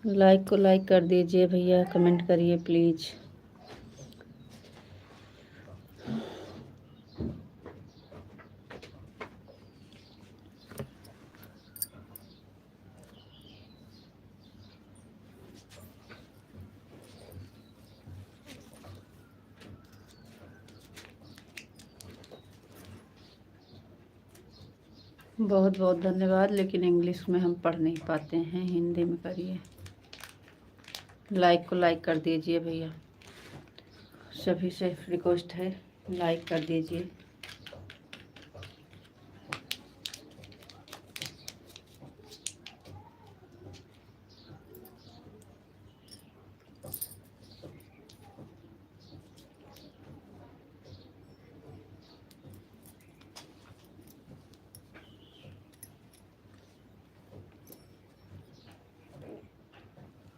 Like को like कर दीजिए भैया, कमेंट करिए प्लीज़। बहुत बहुत धन्यवाद, लेकिन इंग्लिश में हम पढ़ नहीं पाते हैं, हिंदी में करिए। लाइक को लाइक कर दीजिए भैया, सभी से रिक्वेस्ट है, लाइक कर दीजिए।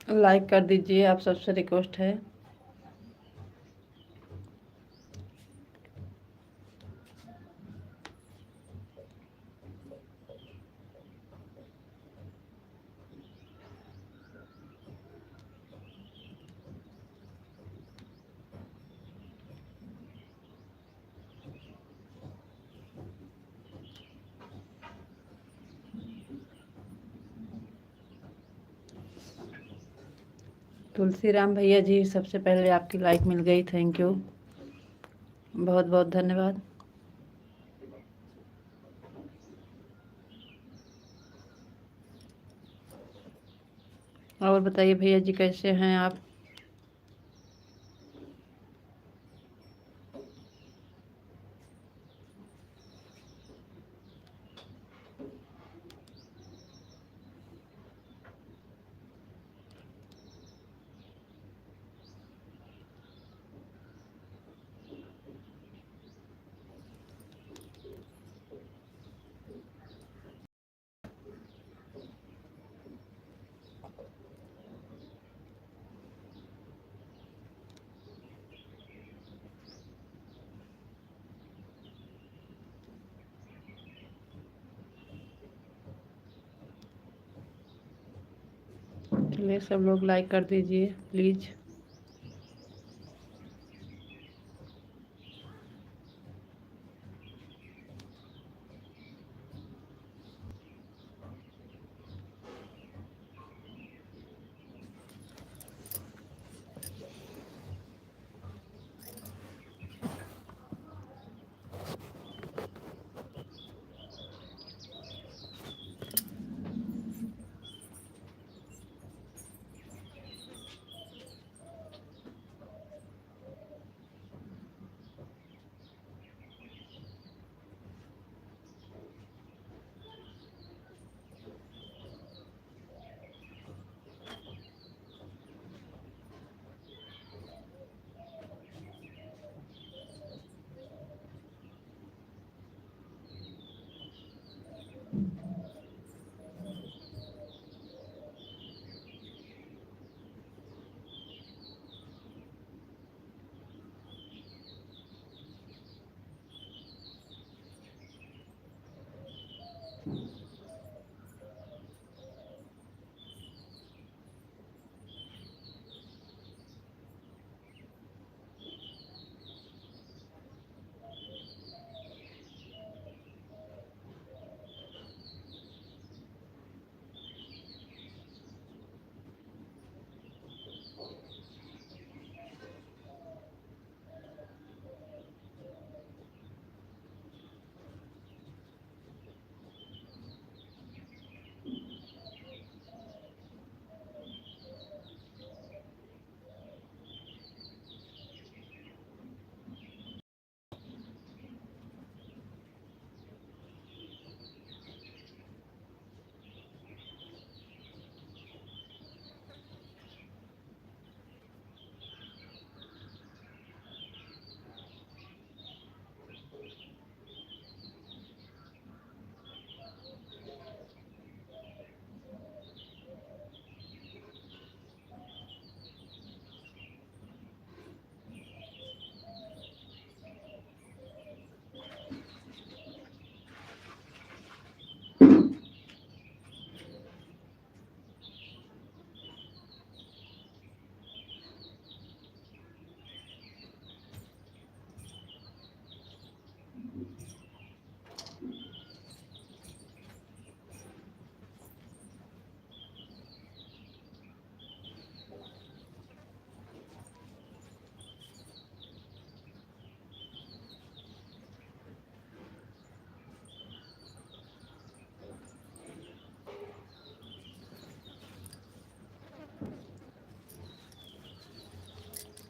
लाइक कर दीजिए, आप सबसे रिक्वेस्ट है। तुलसीराम भैया जी, सबसे पहले आपकी लाइक मिल गई, थैंक यू, बहुत बहुत धन्यवाद। और बताइए भैया जी, कैसे हैं आप? चलिए सब लोग लाइक कर दीजिए प्लीज़।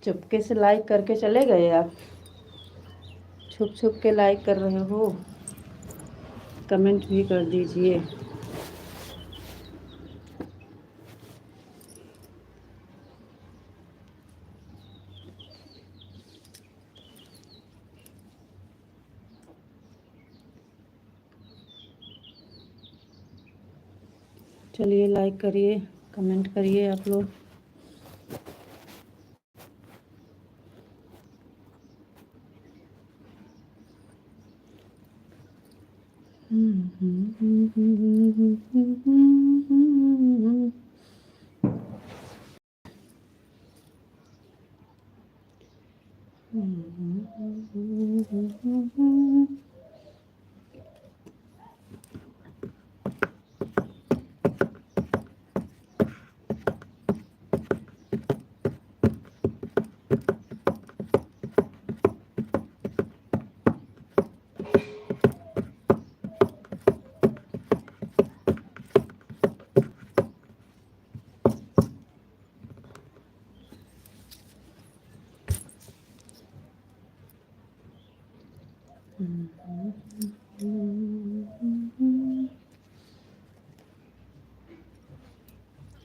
चुपके से लाइक करके चले गए आप। छुप छुप के लाइक कर रहे हो, कमेंट भी कर दीजिए। चलिए लाइक करिए, कमेंट करिए आप लोग।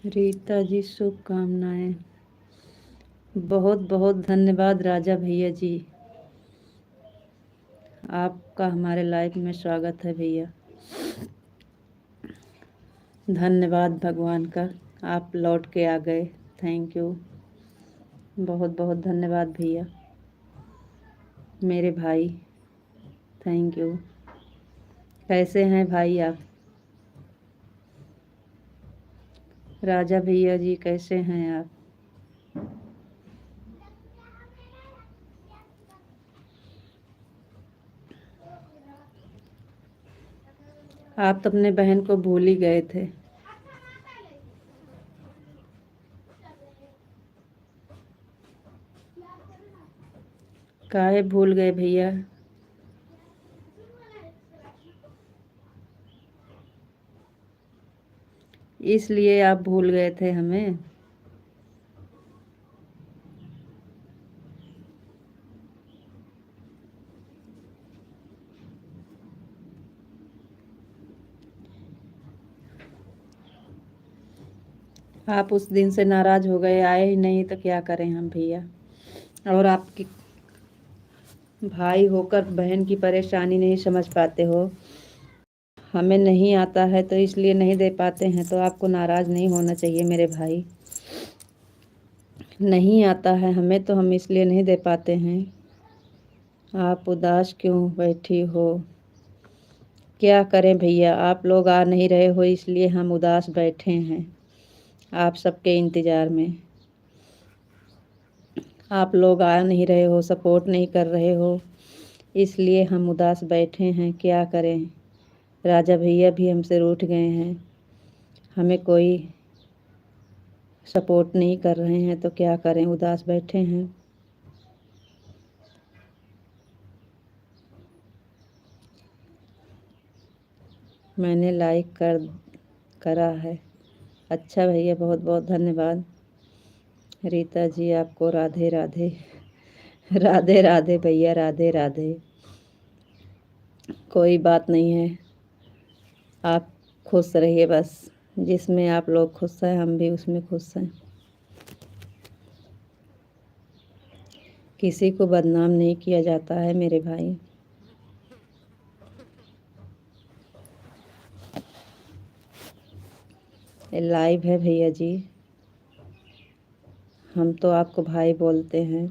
रीता जी शुभकामनाएं। बहुत बहुत धन्यवाद राजा भैया जी, आपका हमारे लाइफ में स्वागत है भैया। धन्यवाद भगवान का, आप लौट के आ गए। थैंक यू, बहुत बहुत धन्यवाद भैया मेरे भाई। Thank you. कैसे हैं भाई आप? राजा भैया जी कैसे हैं आप? आप तो अपने बहन को भूल ही गए थे। काहे भूल गए भैया? इसलिए आप भूल गए थे हमें? आप उस दिन से नाराज हो गए, आए ही नहीं तो क्या करें हम भैया। और आपकी भाई होकर बहन की परेशानी नहीं समझ पाते हो। हमें नहीं आता है तो इसलिए नहीं दे पाते हैं, तो आपको नाराज नहीं होना चाहिए मेरे भाई। नहीं आता है हमें तो हम इसलिए नहीं दे पाते हैं। आप उदास क्यों बैठी हो? क्या करें भैया, आप लोग आ नहीं रहे हो इसलिए हम उदास बैठे हैं आप सबके इंतज़ार में। आप लोग आ नहीं रहे हो, सपोर्ट नहीं कर रहे हो, इसलिए हम उदास बैठे हैं। क्या करें, राजा भैया भी हमसे रूठ गए हैं, हमें कोई सपोर्ट नहीं कर रहे हैं, तो क्या करें, उदास बैठे हैं। मैंने लाइक करा है। अच्छा भैया, बहुत बहुत धन्यवाद। रीता जी आपको राधे राधे। राधे राधे भैया, राधे राधे। कोई बात नहीं है, आप खुश रहिए बस। जिसमें आप लोग खुश हैं हम भी उसमें खुश हैं। किसी को बदनाम नहीं किया जाता है मेरे भाई। ये लाइव है भैया जी, हम तो आपको भाई बोलते हैं।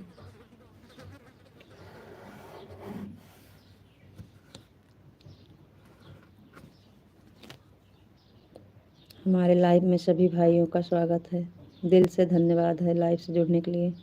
हमारे लाइव में सभी भाइयों का स्वागत है। दिल से धन्यवाद है लाइव से जुड़ने के लिए।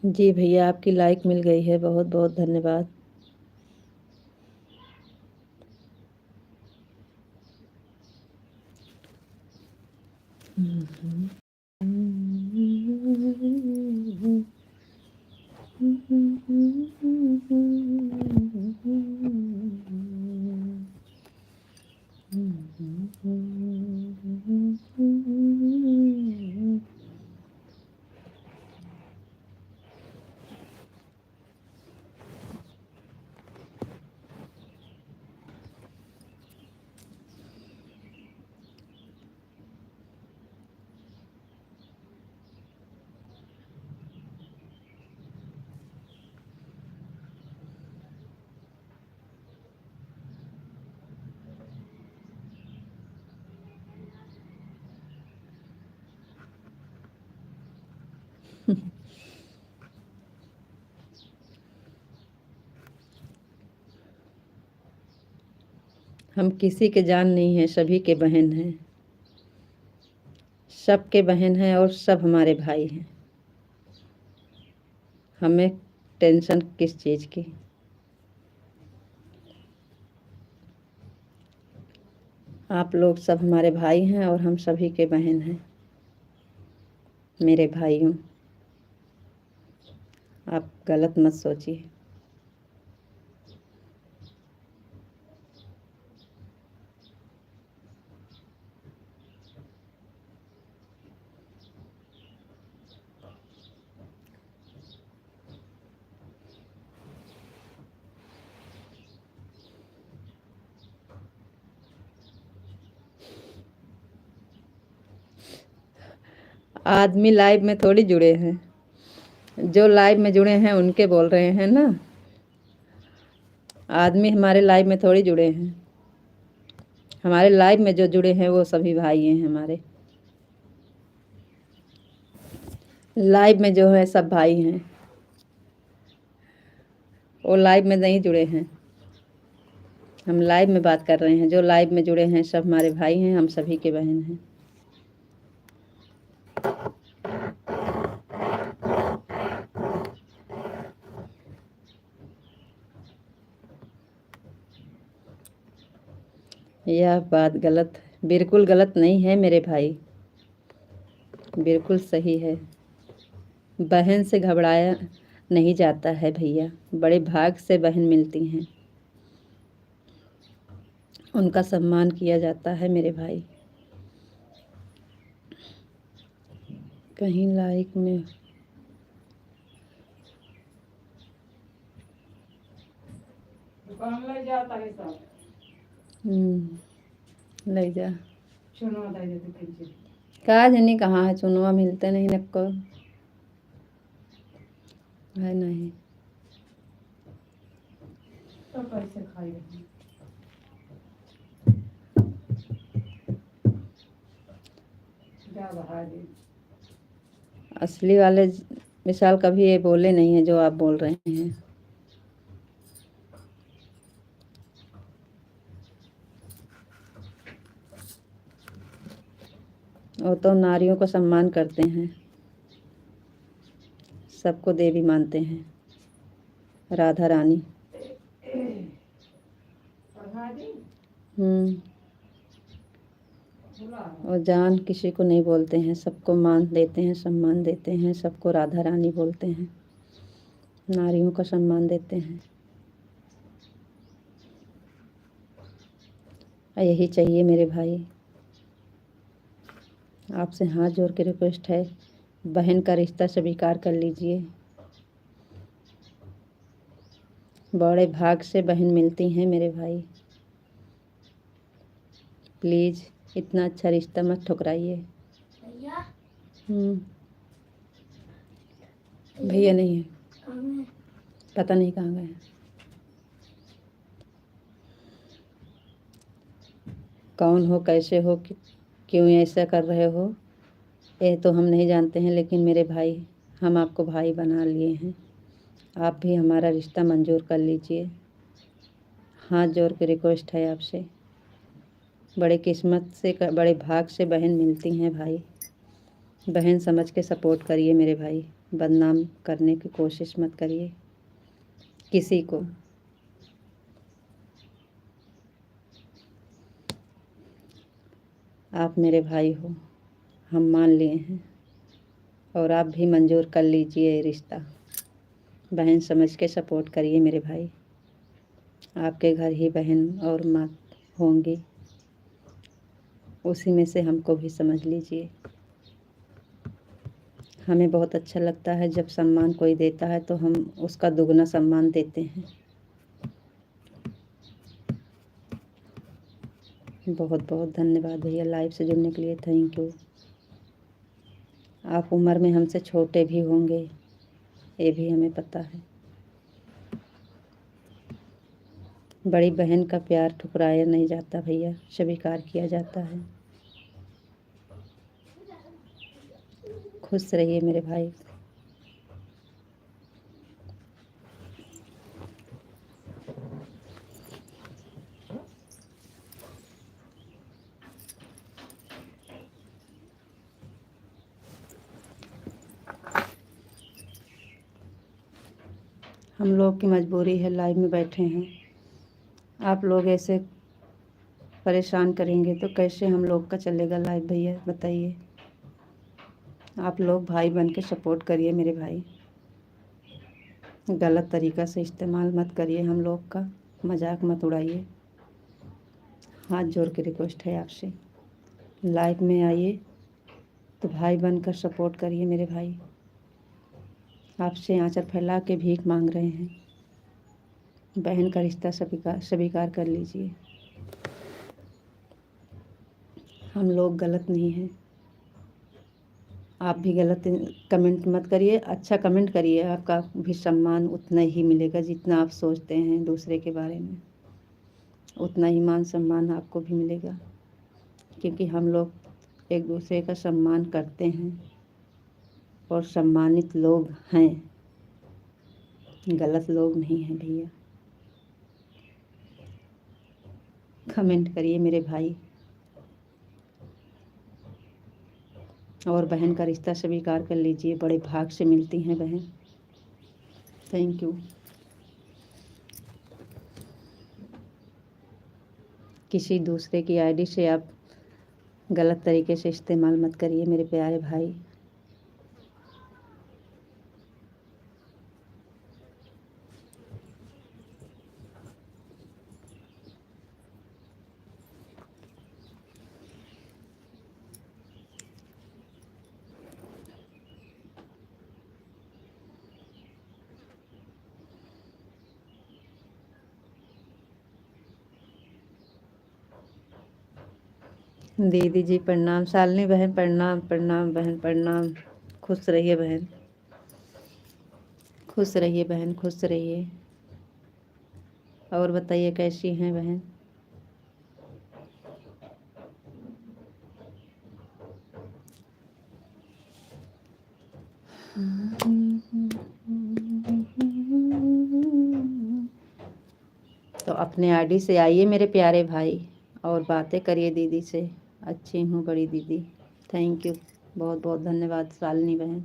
जी भैया, आपकी लाइक मिल गई है, बहुत बहुत धन्यवाद। हम किसी के जान नहीं हैं, सभी के बहन हैं, सबके बहन हैं और सब हमारे भाई हैं। हमें टेंशन किस चीज़ की। आप लोग सब हमारे भाई हैं और हम सभी के बहन हैं, मेरे भाइयों। आप गलत मत सोचिए। आदमी लाइव में थोड़ी जुड़े हैं, जो लाइव में जुड़े हैं उनके बोल रहे हैं ना। आदमी हमारे लाइव में थोड़ी जुड़े हैं, हमारे लाइव में जो जुड़े हैं वो सभी भाई हैं हमारे। लाइव में जो है सब भाई हैं, वो लाइव में नहीं जुड़े हैं। हम लाइव में बात कर रहे हैं, जो लाइव में जुड़े हैं सब हमारे भाई हैं, हम सभी के बहन हैं। यह बात गलत, बिल्कुल गलत नहीं है मेरे भाई, बिल्कुल सही है। बहन से घबराया नहीं जाता है भैया, बड़े भाग से बहन मिलती हैं, उनका सम्मान किया जाता है मेरे भाई। कहीं लाइक में ले जाता है सब। ले जा चुनवा दे देते पीछे। का जनी कहाँ है, चुनवा मिलते नहीं नक्को है नहीं। तो कैसे खाई रही? क्या बहा दे। असली वाले विशाल कभी ये बोले नहीं है जो आप बोल रहे हैं। वो तो नारियों को सम्मान करते हैं, सबको देवी मानते हैं, राधा रानी। पढ़ा दी बोला और जान किसी को नहीं बोलते हैं, सबको मान देते हैं, सम्मान देते हैं, सबको राधा रानी बोलते हैं, नारियों का सम्मान देते हैं। यही चाहिए मेरे भाई। आपसे हाथ जोड़ के रिक्वेस्ट है, बहन का रिश्ता स्वीकार कर लीजिए। बड़े भाग से बहन मिलती हैं मेरे भाई, प्लीज़ इतना अच्छा रिश्ता मत ठुकराइए। भैया नहीं है, पता नहीं कहाँ गए। कौन हो, कैसे हो, क्यों ऐसा कर रहे हो, ये तो हम नहीं जानते हैं, लेकिन मेरे भाई, हम आपको भाई बना लिए हैं। आप भी हमारा रिश्ता मंजूर कर लीजिए। हाथ जोड़ के रिक्वेस्ट है आपसे। बड़े किस्मत से, बड़े भाग से बहन मिलती हैं भाई। बहन समझ के सपोर्ट करिए मेरे भाई, बदनाम करने की कोशिश मत करिए किसी को। आप मेरे भाई हो, हम मान लिए हैं और आप भी मंजूर कर लीजिए ये रिश्ता। बहन समझ के सपोर्ट करिए मेरे भाई। आपके घर ही बहन और माँ होंगी, उसी में से हमको भी समझ लीजिए। हमें बहुत अच्छा लगता है जब सम्मान कोई देता है तो हम उसका दुगना सम्मान देते हैं। बहुत बहुत धन्यवाद भैया लाइव से जुड़ने के लिए, थैंक यू। आप उम्र में हमसे छोटे भी होंगे, ये भी हमें पता है। बड़ी बहन का प्यार ठुकराया नहीं जाता भैया, स्वीकार किया जाता है। खुश रहिए मेरे भाई। हम लोग की मजबूरी है, लाइव में बैठे हैं। आप लोग ऐसे परेशान करेंगे तो कैसे हम लोग का चलेगा लाइव भैया, बताइए। आप लोग भाई बन के सपोर्ट करिए मेरे भाई। गलत तरीक़ा से इस्तेमाल मत करिए, हम लोग का मजाक मत उड़ाइए। हाथ जोड़ के रिक्वेस्ट है आपसे, लाइव में आइए तो भाई बनकर सपोर्ट करिए मेरे भाई। आपसे आंचल फैला के भीख मांग रहे हैं, बहन का रिश्ता स्वीकार कर लीजिए। हम लोग गलत नहीं हैं, आप भी गलत कमेंट मत करिए, अच्छा कमेंट करिए। आपका भी सम्मान उतना ही मिलेगा जितना आप सोचते हैं दूसरे के बारे में, उतना ही मान सम्मान आपको भी मिलेगा, क्योंकि हम लोग एक दूसरे का सम्मान करते हैं और सम्मानित लोग हैं, गलत लोग नहीं हैं भैया। कमेंट करिए मेरे भाई और बहन का रिश्ता स्वीकार कर लीजिए, बड़े भाग से मिलती हैं बहन। Thank you. किसी दूसरे की आईडी से आप गलत तरीके से इस्तेमाल मत करिए मेरे प्यारे भाई। दीदी जी प्रणाम, शालिनी बहन प्रणाम, प्रणाम बहन प्रणाम। खुश रहिए बहन, खुश रहिए बहन, खुश रहिए। और बताइए कैसी हैं बहन। तो अपने आईडी से आइए मेरे प्यारे भाई और बातें करिए दीदी से। अच्छी हूँ बड़ी दीदी, थैंक यू, बहुत बहुत धन्यवाद शालिनी बहन।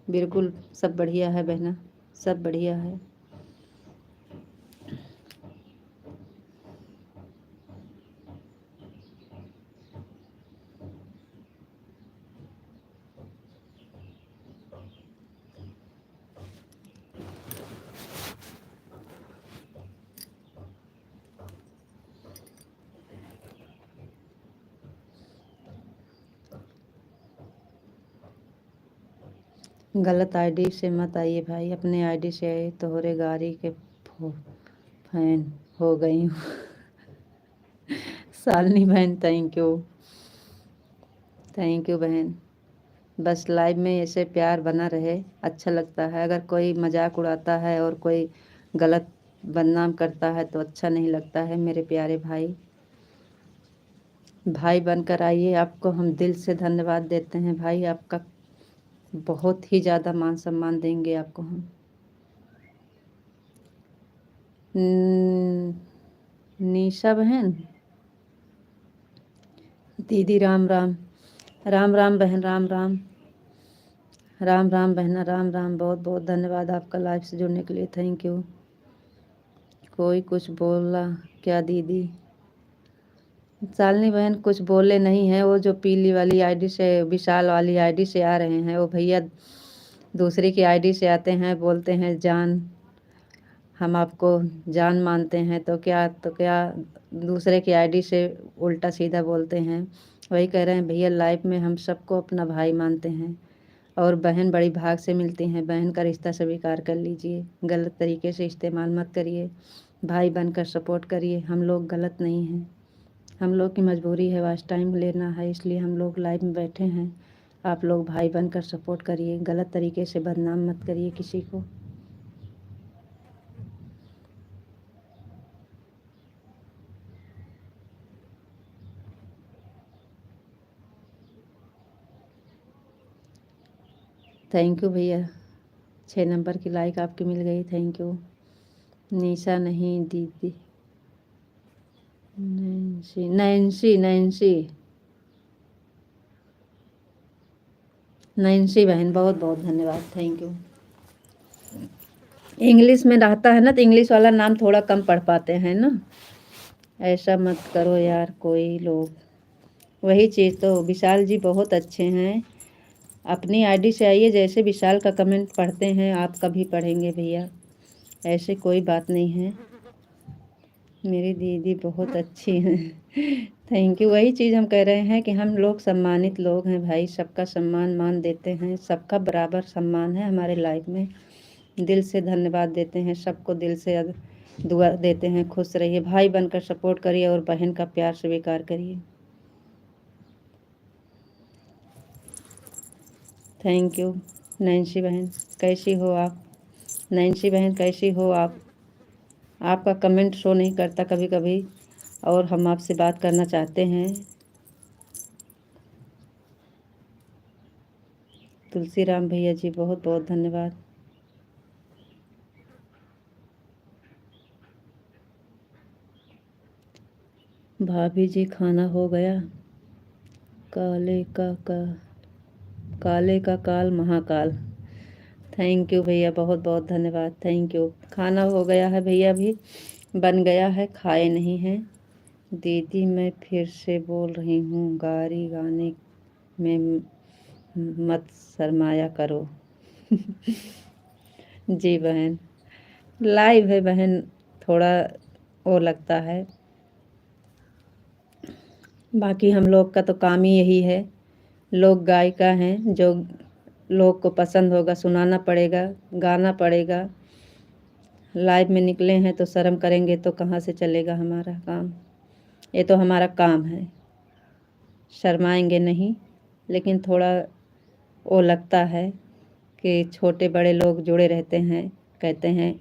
बिल्कुल सब बढ़िया है बहना, सब बढ़िया है। गलत आईडी से मत आइए भाई, अपने आईडी से आइए। तोहरे गाड़ी के फैन हो गई हूँ। शालिनी बहन थैंक यू, थैंक यू बहन। बस लाइव में ऐसे प्यार बना रहे, अच्छा लगता है। अगर कोई मजाक उड़ाता है और कोई गलत बदनाम करता है तो अच्छा नहीं लगता है मेरे प्यारे भाई। भाई बनकर आइए, आपको हम दिल से धन्यवाद देते हैं भाई। आपका बहुत ही ज़्यादा मान सम्मान देंगे आपको हम। निशा बहन, दीदी राम राम, राम राम बहन, राम राम, राम राम बहना, राम राम। बहुत बहुत धन्यवाद आपका लाइव से जुड़ने के लिए, थैंक यू। कोई कुछ बोला क्या दीदी? शालिनी बहन कुछ बोले नहीं हैं, वो जो पीली वाली आईडी से, विशाल वाली आईडी से आ रहे हैं, वो भैया दूसरी की आईडी से आते हैं, बोलते हैं जान, हम आपको जान मानते हैं, तो क्या दूसरे की आईडी से उल्टा सीधा बोलते हैं। वही कह रहे हैं भैया लाइफ में हम सबको अपना भाई मानते हैं, और बहन बड़ी भाग से मिलती हैं, बहन का रिश्ता स्वीकार कर लीजिए, गलत तरीके से इस्तेमाल मत करिए, भाई बनकर सपोर्ट करिए। हम लोग गलत नहीं हैं, हम लोग की मजबूरी है, वास्ट टाइम लेना है, इसलिए हम लोग लाइव में बैठे हैं। आप लोग भाई बनकर सपोर्ट करिए, गलत तरीके से बदनाम मत करिए किसी को। थैंक यू भैया, 6 नंबर की लाइक आपकी मिल गई, थैंक यू। निशा नहीं दीदी, नैन्सी नैन्सी नैन्सी नैन्सी बहन बहुत बहुत धन्यवाद, थैंक यू। इंग्लिश में रहता है ना, तो इंग्लिश वाला नाम थोड़ा कम पढ़ पाते हैं ना, ऐसा मत करो यार कोई लोग। वही चीज़ तो, विशाल जी बहुत अच्छे हैं, अपनी आईडी से आइए, जैसे विशाल का कमेंट पढ़ते हैं आपका भी पढ़ेंगे भैया, ऐसे कोई बात नहीं है। मेरी दीदी बहुत अच्छी हैं थैंक यू। वही चीज़ हम कह रहे हैं कि हम लोग सम्मानित लोग हैं भाई, सबका सम्मान मान देते हैं, सबका बराबर सम्मान है हमारे लाइफ में, दिल से धन्यवाद देते हैं सबको, दिल से दुआ देते हैं, खुश रहिए, भाई बनकर सपोर्ट करिए और बहन का प्यार स्वीकार करिए। Thank you. नैन्सी बहन कैसी हो आप? नैन्सी बहन कैसी हो आप? आपका कमेंट शो नहीं करता कभी कभी, और हम आपसे बात करना चाहते हैं। तुलसीराम भैया जी बहुत बहुत धन्यवाद। भाभी जी खाना हो गया? काले का काल महाकाल। थैंक यू भैया, बहुत बहुत धन्यवाद, थैंक यू। खाना हो गया है भैया, भी बन गया है, खाए नहीं हैं। दीदी मैं फिर से बोल रही हूँ, गारी गाने में मत शर्माया करो जी बहन, लाइव है बहन, थोड़ा वो लगता है, बाकी हम लोग का तो काम ही यही है, लोग गायिका हैं, जो लोग को पसंद होगा सुनाना पड़ेगा, गाना पड़ेगा। लाइव में निकले हैं तो शर्म करेंगे तो कहाँ से चलेगा हमारा काम, ये तो हमारा काम है, शर्माएंगे नहीं, लेकिन थोड़ा वो लगता है कि छोटे बड़े लोग जुड़े रहते हैं, कहते हैं,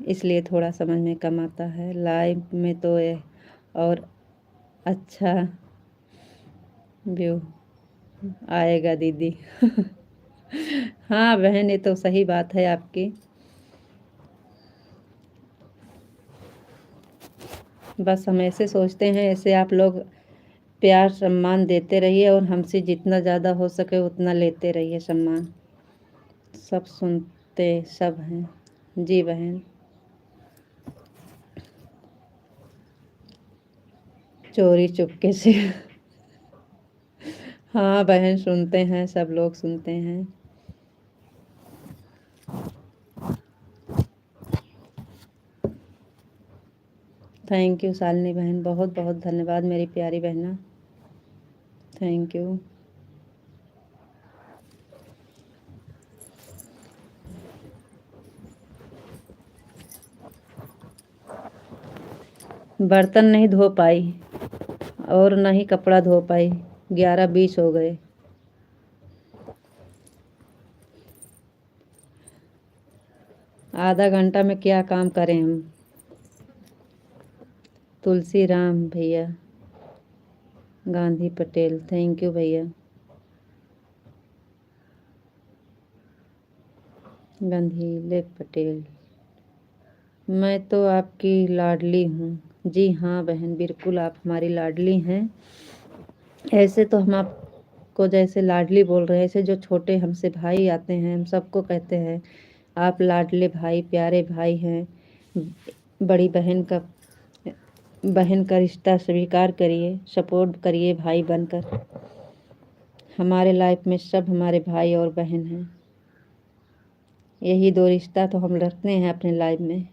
इसलिए थोड़ा समझ में कम आता है। लाइव में तो ये और अच्छा व्यू आएगा दीदी हाँ बहन, ये तो सही बात है आपकी, बस हम ऐसे सोचते हैं, ऐसे आप लोग प्यार सम्मान देते रहिए, और हमसे जितना ज़्यादा हो सके उतना लेते रहिए सम्मान, सब सुनते सब हैं जी बहन। चोरी चुपके से हाँ बहन, सुनते हैं, सब लोग सुनते हैं। थैंक यू शालिनी बहन, बहुत बहुत धन्यवाद मेरी प्यारी बहना, थैंक यू। बर्तन नहीं धो पाई और न ही कपड़ा धो पाई, 11:20 हो गए। आधा घंटा में क्या काम करें हम। तुलसी राम भैया, गांधी पटेल, थैंक यू भैया। गंधीले पटेल, मैं तो आपकी लाडली हूँ। जी हाँ बहन, बिल्कुल आप हमारी लाडली हैं, ऐसे तो हम आपको जैसे लाडली बोल रहे हैं, ऐसे जो छोटे हमसे भाई आते हैं हम सबको कहते हैं आप लाडले भाई, प्यारे भाई हैं, बड़ी बहन का बहन का रिश्ता स्वीकार करिए, सपोर्ट करिए भाई बनकर। हमारे लाइफ में सब हमारे भाई और बहन हैं। यही 2 रिश्ता तो हम रखते हैं अपने लाइफ में।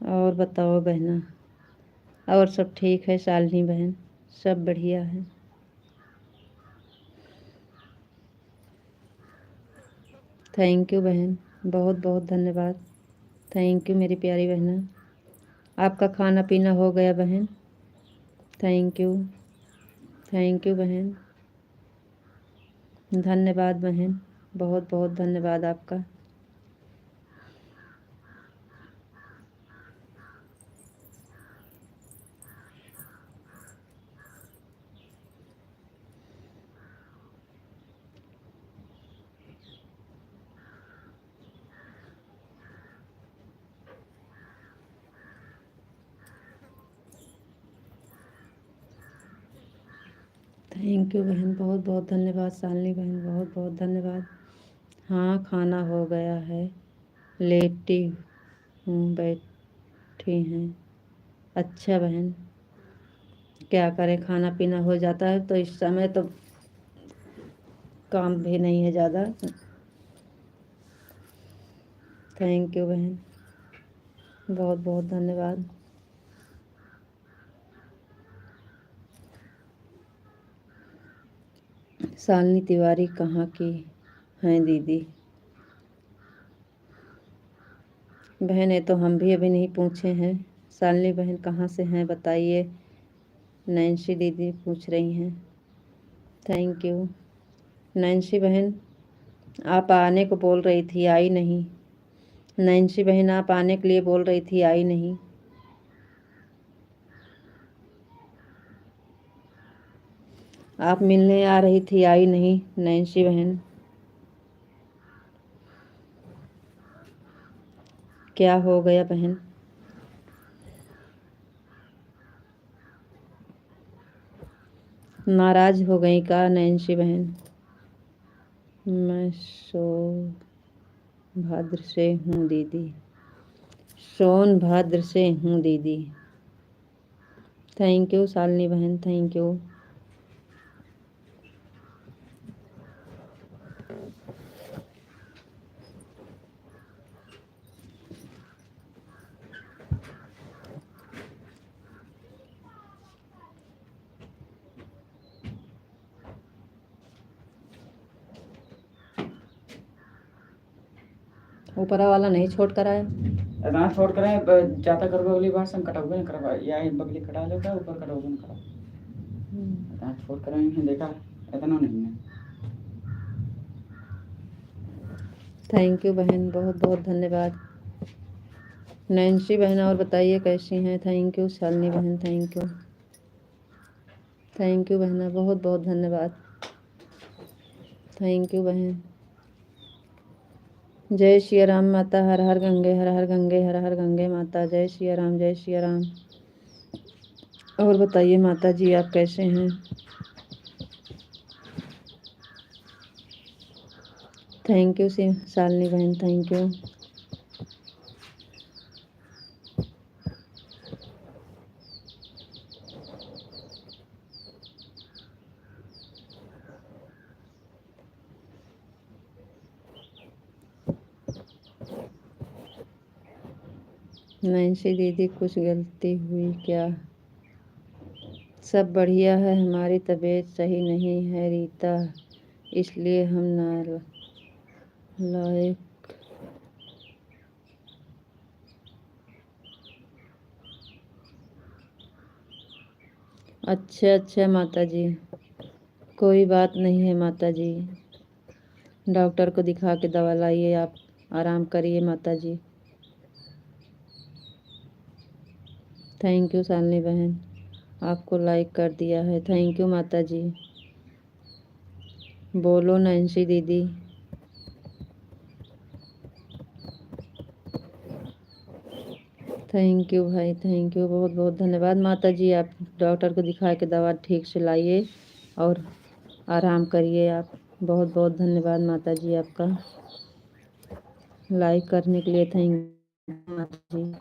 और बताओ बहना, और सब ठीक है शालिनी बहन? सब बढ़िया है। थैंक यू बहन, बहुत बहुत धन्यवाद। थैंक यू मेरी प्यारी बहना। आपका खाना पीना हो गया बहन? थैंक यू, थैंक यू बहन। धन्यवाद बहन, बहुत बहुत धन्यवाद आपका। थैंक यू बहन, बहुत बहुत धन्यवाद। शालिनी बहन बहुत बहुत धन्यवाद। हाँ खाना हो गया है, लेटी हूँ, बैठी हैं। अच्छा बहन, क्या करें, खाना पीना हो जाता है तो इस समय तो काम भी नहीं है ज़्यादा। थैंक यू बहन, बहुत बहुत धन्यवाद। शालिनी तिवारी कहाँ की हैं दीदी? बहन ये तो हम भी अभी नहीं पूछे हैं। शालिनी बहन कहाँ से हैं बताइए? नैन्सी दीदी पूछ रही हैं। Thank you. नैन्सी बहन आप आने को बोल रही थी, आई नहीं। नैन्सी बहन आप आने के लिए बोल रही थी, आई नहीं। आप मिलने आ रही थी, आई नहीं नैन्सी बहन। क्या हो गया बहन? नाराज हो गई का नैन्सी बहन? मैं सोनभद्र से हूँ दीदी। सोनभद्र से हूँ दीदी। थैंक यू शालिनी बहन, थैंक यू। ऊपरा वाला नहीं छोड़ कर आया। इतना छोड़ कर जाता कर अगली बार से हम कटाओगे ना करवा या बगली कटा लेगा ऊपर कटाओगे ना करा। इतना छोड़ कर आए देखा इतना नहीं है। थैंक यू बहन, बहुत बहुत धन्यवाद। नैन्सी बहन और बताइए कैसी हैं? थैंक यू शालिनी बहन, थैंक यू। थैंक यू बहना, बहुत बहुत धन्यवाद। थैंक यू बहन। जय श्री राम माता, हर हर गंगे, हर हर गंगे, हर हर गंगे माता। जय श्री राम, जय श्री राम। और बताइए माता जी आप कैसे हैं? थैंक यू शालिनी बहन, थैंक यू। नैन्सी दीदी कुछ गलती हुई क्या? सब बढ़िया है, हमारी तबीयत सही नहीं है रीता, इसलिए हम नालायक। अच्छा अच्छा माता जी, कोई बात नहीं है माता जी। डॉक्टर को दिखा के दवा लाइए, आप आराम करिए माता जी। थैंक यू शालिनी बहन। आपको लाइक कर दिया है। थैंक यू माता जी। बोलो नैन्सी दीदी। थैंक यू भाई, थैंक यू, बहुत बहुत धन्यवाद माता जी। आप डॉक्टर को दिखा के दवा ठीक से लाइए और आराम करिए आप। बहुत बहुत धन्यवाद माता जी आपका लाइक करने के लिए। थैंक यू माता जी।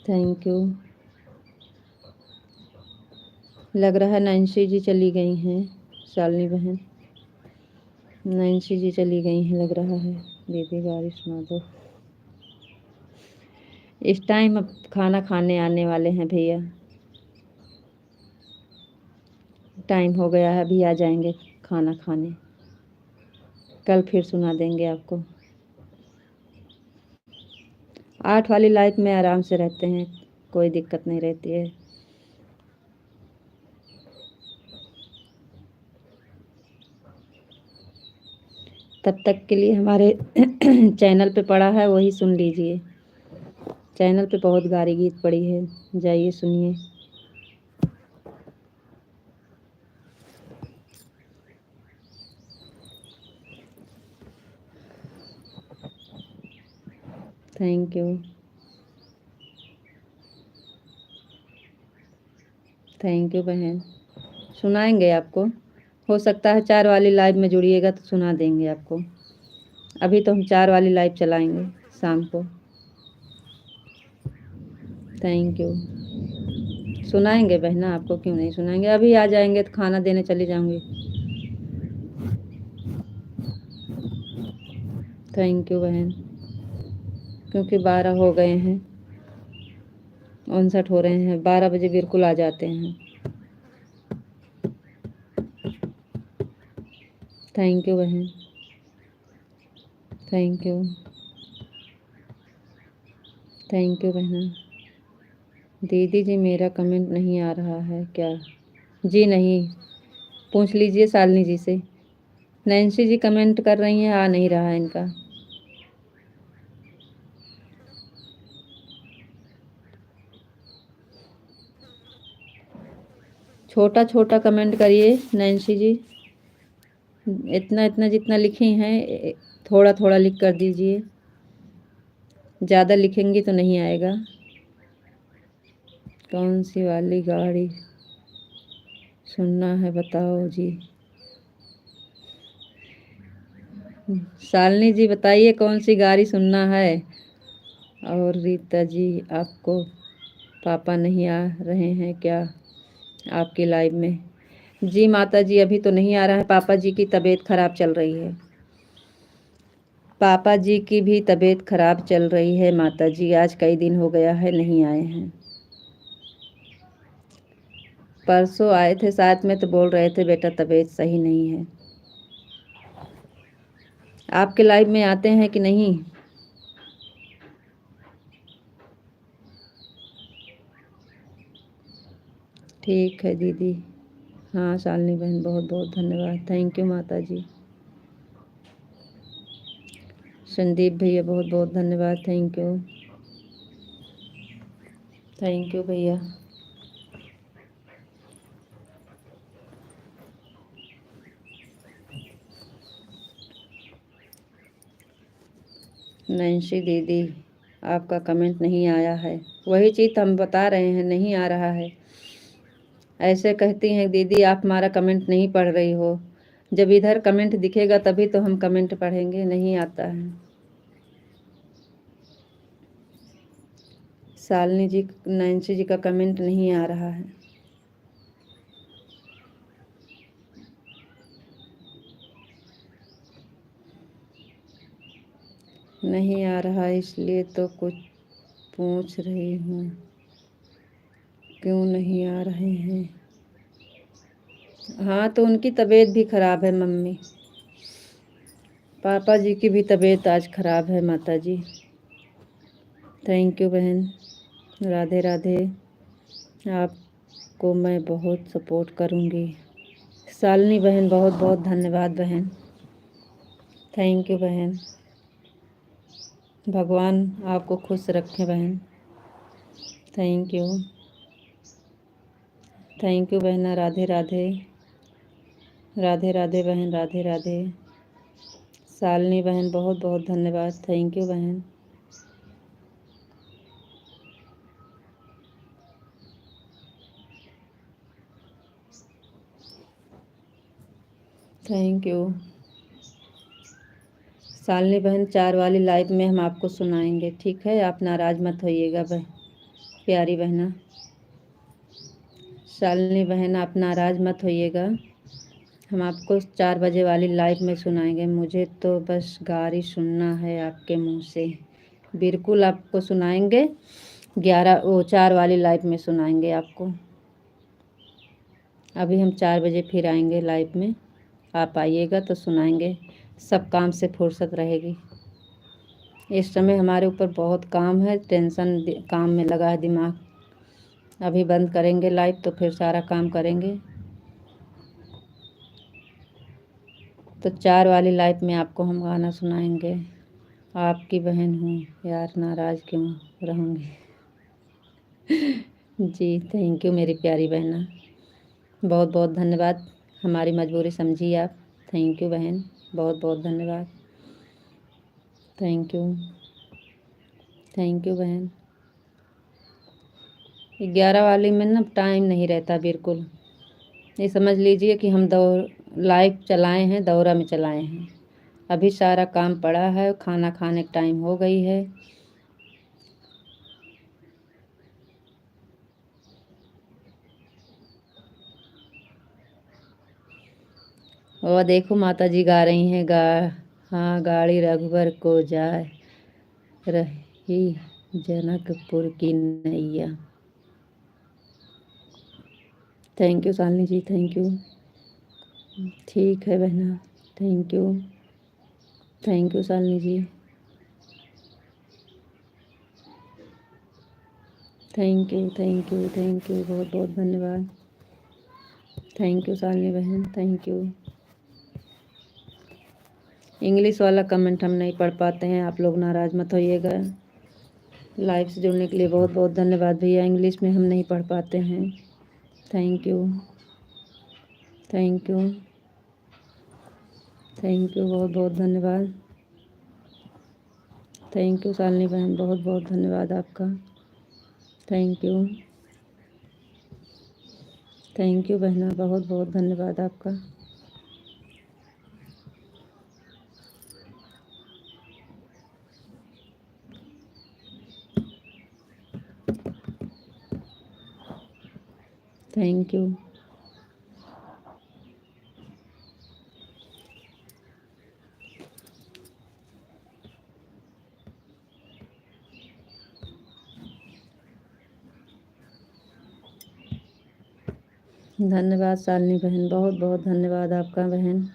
Thank you. लग रहा है नैन्सी जी चली गई हैं, शालिनी बहन। नैन्सी जी चली गई हैं लग रहा है। दीदी गारी सुना दो। इस टाइम अब खाना खाने आने वाले हैं भैया। टाइम हो गया है, अभी आ जाएंगे खाना खाने। कल फिर सुना देंगे आपको। 8 वाली लाइफ में आराम से रहते हैं, कोई दिक्कत नहीं रहती है। तब तक के लिए हमारे चैनल पे पड़ा है वही सुन लीजिए। चैनल पे बहुत गारी गीत पड़ी है, जाइए सुनिए। थैंक यू, थैंक यू बहन। सुनाएंगे आपको। हो सकता है 4 वाली लाइव में जुड़िएगा तो सुना देंगे आपको। अभी तो हम 4 वाली लाइव चलाएंगे शाम को। Thank you. सुनाएंगे बहना आपको, क्यों नहीं सुनाएंगे। अभी आ जाएंगे तो खाना देने चली जाऊंगी। थैंक यू बहन। क्योंकि 12 हो गए हैं, 59 हो रहे हैं। 12 बजे बिल्कुल आ जाते हैं। थैंक यू बहन, थैंक यू, थैंक यू बहना। दीदी जी मेरा कमेंट नहीं आ रहा है क्या? जी नहीं, पूछ लीजिए शालिनी जी से। नैन्सी जी कमेंट कर रही हैं, आ नहीं रहा है इनका। छोटा छोटा कमेंट करिए नैन्सी जी। इतना इतना जितना लिखी हैं थोड़ा थोड़ा लिख कर दीजिए। ज़्यादा लिखेंगी तो नहीं आएगा। कौन सी वाली गाड़ी सुनना है बताओ जी। शालिनी जी बताइए कौन सी गाड़ी सुनना है। और रीता जी आपको पापा नहीं आ रहे हैं क्या आपकी लाइव में? जी माता जी अभी तो नहीं आ रहा है। पापा जी की तबीयत खराब चल रही है। पापा जी की भी तबीयत खराब चल रही है माता जी। आज कई दिन हो गया है नहीं आए हैं। परसों आए थे साथ में तो बोल रहे थे बेटा तबीयत सही नहीं है। आपके लाइव में आते हैं कि नहीं? ठीक है दीदी। हाँ शालिनी बहन बहुत बहुत धन्यवाद। थैंक यू माता जी। संदीप भैया बहुत बहुत धन्यवाद। थैंक यू, थैंक यू भैया। नैन्सी दीदी आपका कमेंट नहीं आया है। वही चीज़ हम बता रहे हैं, नहीं आ रहा है। ऐसे कहती हैं दीदी आप हमारा कमेंट नहीं पढ़ रही हो। जब इधर कमेंट दिखेगा तभी तो हम कमेंट पढ़ेंगे। नहीं आता है। शालिनी जी नैन्सी जी का कमेंट नहीं आ रहा है। नहीं आ रहा इसलिए तो कुछ पूछ रही हूँ, क्यों नहीं आ रहे हैं हाँ तो उनकी तबीयत भी खराब है मम्मी, पापा जी की भी तबीयत आज खराब है माता जी। थैंक यू बहन, राधे राधे। आपको मैं बहुत सपोर्ट करूँगी। शालिनी बहन बहुत बहुत धन्यवाद बहन, थैंक यू बहन। भगवान आपको खुश रखे बहन, थैंक यू। थैंक यू बहना, राधे राधे, राधे राधे बहन, राधे राधे। शालिनी बहन बहुत बहुत धन्यवाद, थैंक यू बहन। Thank you. शालिनी बहन 4 वाली लाइव में हम आपको सुनाएंगे, ठीक है, आप नाराज़ मत होइएगा प्यारी बहना। शालिनी बहन आप नाराज़ मत होइएगा, हम आपको 4 बजे वाली लाइव में सुनाएंगे। मुझे तो बस गारी सुनना है आपके मुंह से। बिल्कुल आपको सुनाएंगे, 4 वाली लाइव में सुनाएंगे आपको। अभी हम 4 बजे फिर आएंगे लाइव में, आप आइएगा तो सुनाएंगे। सब काम से फुर्सत रहेगी। इस समय हमारे ऊपर बहुत काम है, टेंशन काम में लगा है दिमाग। अभी बंद करेंगे लाइव तो फिर सारा काम करेंगे। तो 4 वाली लाइव में आपको हम गाना सुनाएंगे। आपकी बहन हूँ यार, नाराज़ क्यों रहूँगी। जी थैंक यू मेरी प्यारी बहना, बहुत बहुत धन्यवाद। हमारी मजबूरी समझिए आप, थैंक यू बहन, बहुत बहुत धन्यवाद, थैंक यू। थैंक यू बहन। 11 वाली में ना टाइम नहीं रहता बिल्कुल। ये समझ लीजिए कि हम लाइव चलाए हैं, दौरा में चलाए हैं। अभी सारा काम पड़ा है, खाना खाने का टाइम हो गई है। और देखो माता जी गा रही हैं, हाँ गाड़ी रघुवर को जाए रही जनकपुर की नैया। Thank you Shalini ji, thank you. ठीक है बहना, thank you, thank you Shalini ji, thank you thank you thank you, बहुत बहुत धन्यवाद। थैंक यू शालिनी बहन, थैंक यू। इंग्लिश वाला कमेंट हम नहीं पढ़ पाते हैं, आप लोग नाराज़ मत होइएगा। लाइव से जुड़ने के लिए बहुत बहुत धन्यवाद भैया। इंग्लिश में हम नहीं पढ़ पाते हैं। Thank you, thank you, thank you, बहुत बहुत धन्यवाद। थैंक यू शालिनी बहन, बहुत बहुत धन्यवाद आपका, थैंक यू। थैंक यू बहना, बहुत बहुत धन्यवाद आपका। Thank you. धन्यवाद शालिनी बहन, बहुत बहुत धन्यवाद आपका बहन।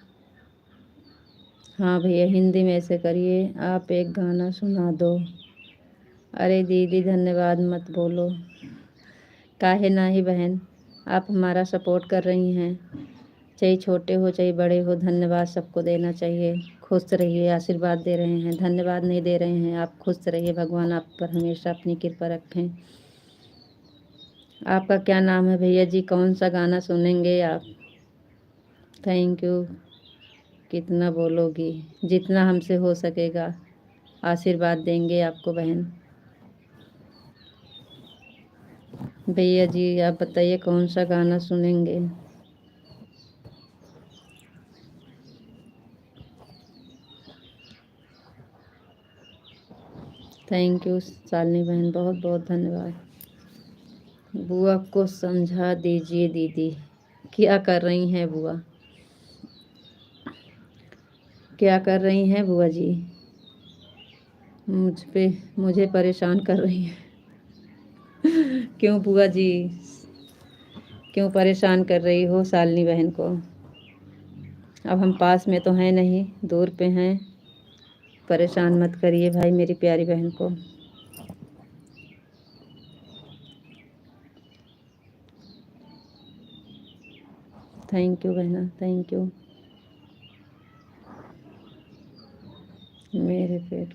हाँ भैया हिंदी में ऐसे करिए, आप एक गाना सुना दो। अरे दीदी धन्यवाद मत बोलो, काहे ना ही बहन, आप हमारा सपोर्ट कर रही हैं, चाहे छोटे हो चाहे बड़े हो, धन्यवाद सबको देना चाहिए। खुश रहिए, आशीर्वाद दे रहे हैं, धन्यवाद नहीं दे रहे हैं, आप खुश रहिए, भगवान आप पर हमेशा अपनी कृपा रखें। आपका क्या नाम है भैया जी, कौन सा गाना सुनेंगे आप? थैंक यू, कितना बोलोगी, जितना हमसे हो सकेगा आशीर्वाद देंगे आपको बहन। भैया जी आप बताइए कौन सा गाना सुनेंगे? थैंक यू शालिनी बहन, बहुत बहुत धन्यवाद। बुआ को समझा दीजिए दीदी, क्या कर रही हैं बुआ, क्या कर रही हैं बुआ जी? मुझे परेशान कर रही हैं। क्यों बुआ जी, क्यों परेशान कर रही हो शालिनी बहन को? अब हम पास में तो हैं नहीं, दूर पे हैं। परेशान मत करिए भाई मेरी प्यारी बहन को। थैंक यू बहना, थैंक यू। मेरे पेट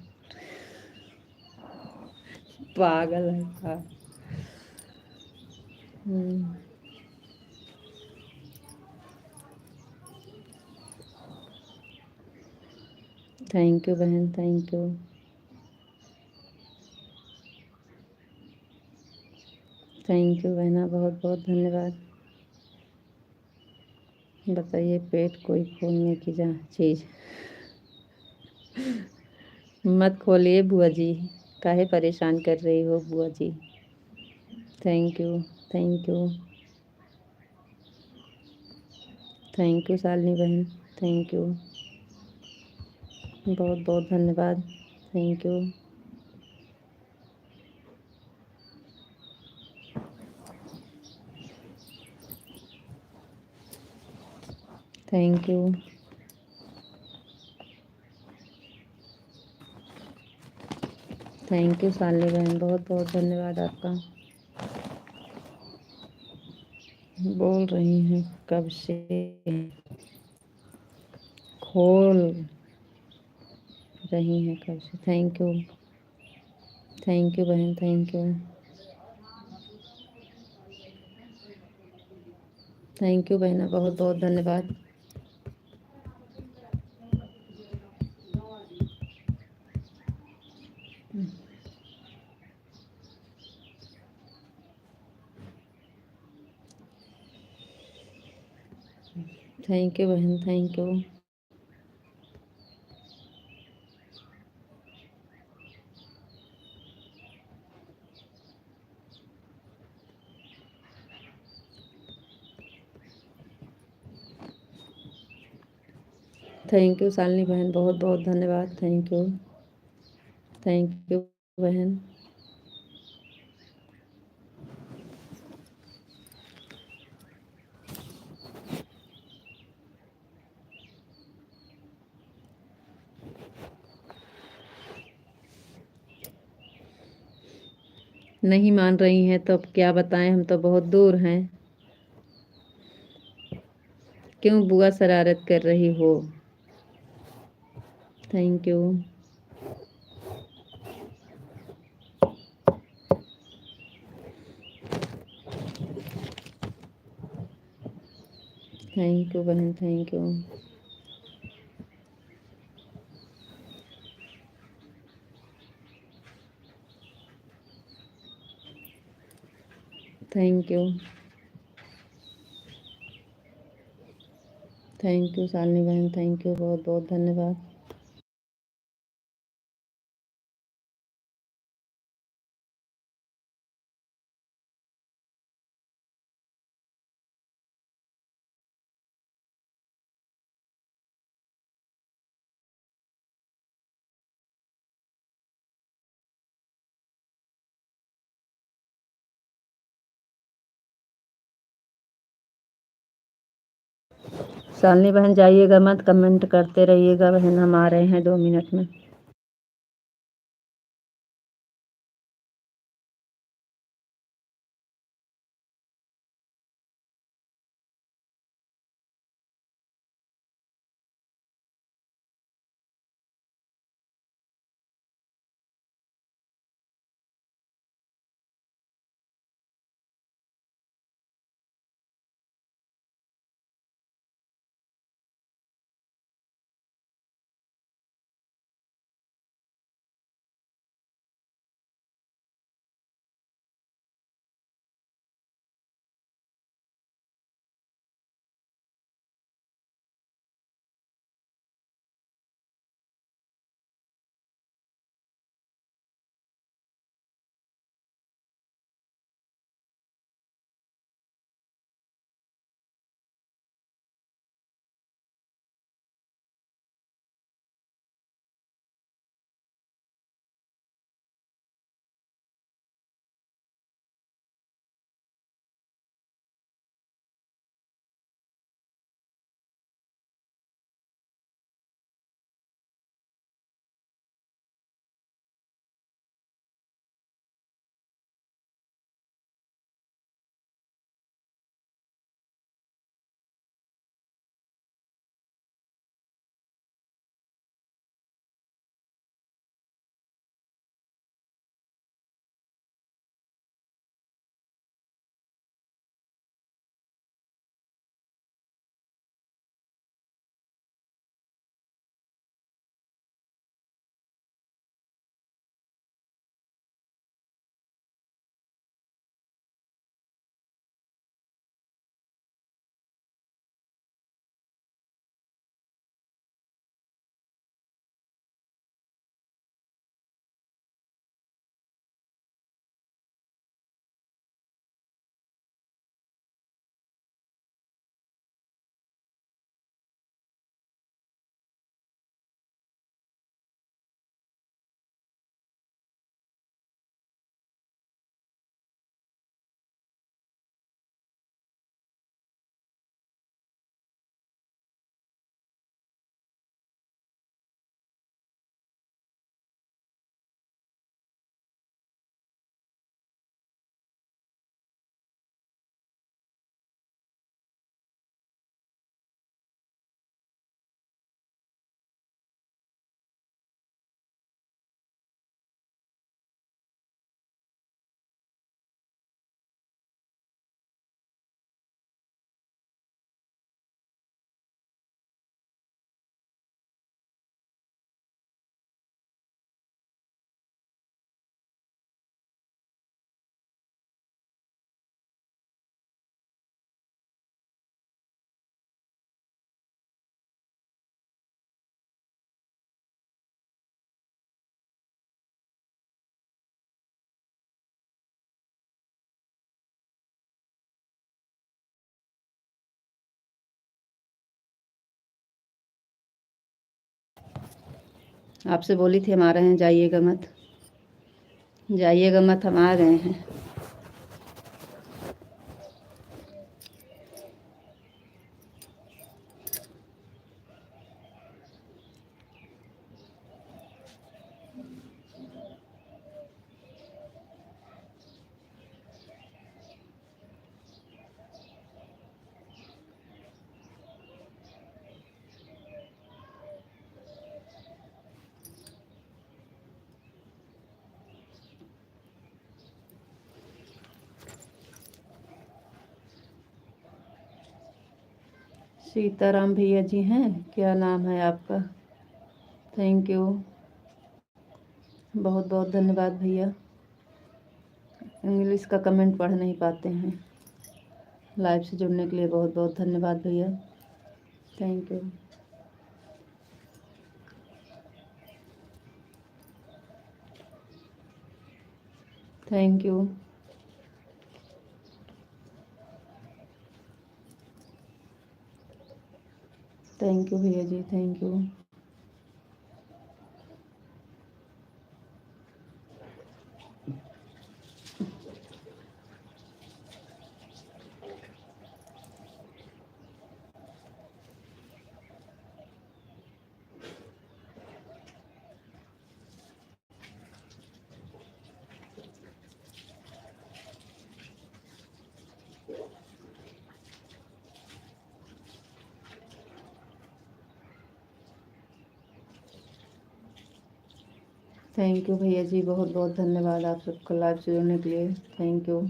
पागल है का। थैंक यू बहन, थैंक यू। थैंक यू बहना, बहुत बहुत धन्यवाद। बताइए पेट कोई खोलने की चीज़ मत खोलिए बुआ जी, काहे परेशान कर रही हो बुआ जी। Thank you, thank you, thank you Shalini बहन, थैंक यू, बहुत बहुत धन्यवाद, thank you. Thank you, thank you Shalini बहन, बहुत बहुत धन्यवाद आपका। बोल रही हैं कब से, खोल रही हैं कब से। थैंक यू, थैंक यू बहन, थैंक यू, थैंक यू बहना, बहुत बहुत धन्यवाद। थैंक यू बहन, thank you. Thank you Shalini बहन, बहुत बहुत धन्यवाद, थैंक यू, थैंक यू बहन। नहीं मान रही हैं तो अब क्या बताएं, हम तो बहुत दूर हैं। क्यों बुआ शरारत कर रही हो? थैंक यू, थैंक यू बहन, thank you, thank you, thank you Shalini बहन, थैंक यू, बहुत बहुत धन्यवाद। शालिनी बहन जाइएगा मत, कमेंट करते रहिएगा बहन, हम आ रहे हैं 2 मिनट में। आपसे बोली थी हम आ रहे हैं, जाइएगा मत, जाइएगा मत, हम आ गए हैं। सीताराम भैया जी हैं, क्या नाम है आपका? थैंक यू, बहुत बहुत धन्यवाद भैया। इंग्लिश का कमेंट पढ़ नहीं पाते हैं। लाइव से जुड़ने के लिए बहुत बहुत धन्यवाद भैया, thank you. Thank you. Thank you भैया जी, थैंक यू। थैंक यू भैया जी, बहुत बहुत धन्यवाद आप सबको लाइव से जुड़ने के लिए, थैंक यू।